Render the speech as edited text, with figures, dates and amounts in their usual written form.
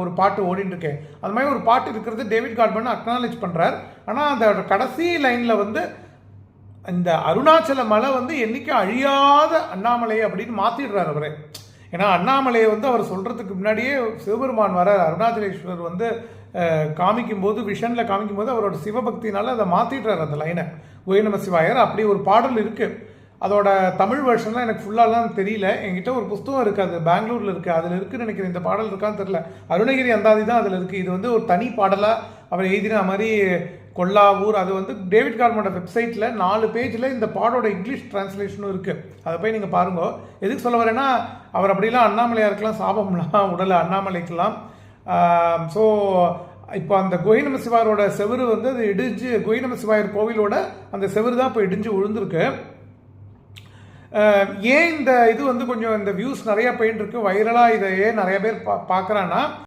ஒரு பாட்டு ஓடிட்டு இருக்கேன். அது மாதிரி ஒரு பாட்டு இருக்கிறது டேவிட் கார்ட்மன் அக்னாலேஜ் பண்ணுறார். ஆனால் அந்த கடைசி லைனில் வந்து இந்த அருணாச்சல மலை வந்து என்றைக்கும் அழியாத அண்ணாமலை அப்படின்னு மாற்றிடுறார் அவரே. ஏன்னா அண்ணாமலையை வந்து அவர் சொல்கிறதுக்கு முன்னாடியே சிவபெருமான் வர அருணாச்சலேஸ்வரர் வந்து காமிக்கும்போது விஷனில் காமிக்கும்போது அவரோட சிவபக்தினால அதை மாற்றிடுறார் அந்த லைனை. ஓய் நம சிவாயர் அப்படி ஒரு பாடல் இருக்குது. அதோட தமிழ் வெர்ஷன்லாம் எனக்கு ஃபுல்லாலாம் தெரியல. என்கிட்ட ஒரு புஸ்தகம் இருக்குது, அது பெங்களூரில் இருக்குது, அதில் இருக்குன்னு நினைக்கிறேன். இந்த பாடல் இருக்கான்னு தெரியல. அருணகிரி அந்தாதி தான் அதில் இருக்குது. இது வந்து ஒரு தனி பாடலாக அவர் எழுதின மாதிரி கொல்லாவூர். அது வந்து டேவிட் கார்ட்மனோட வெப்சைட்டில் 4 பேஜில் இந்த பாடோட இங்கிலீஷ் டிரான்ஸ்லேஷனும் இருக்குது. அதை போய் நீங்கள் பாருங்க. எதுக்கு சொல்ல வரேன்னா, அவர் அப்படிலாம் அண்ணாமலையாருக்கெல்லாம் சாபம்லாம் உடலை அண்ணாமலைக்கெல்லாம். ஸோ இப்போ அந்த கோய் நம சிவாயரோட செவரு வந்து அது இடிஞ்சு, கோய் நம சிவாயர் கோவிலோட அந்த செவரு தான் இப்போ இடிஞ்சு விழுந்திருக்கு. ஏன் இந்த இது வந்து கொஞ்சம் இந்த வியூஸ் நிறையா போயிட்டு இருக்கு, வைரலாக இதை ஏன் நிறைய பேர் பார்க்குறான்னா,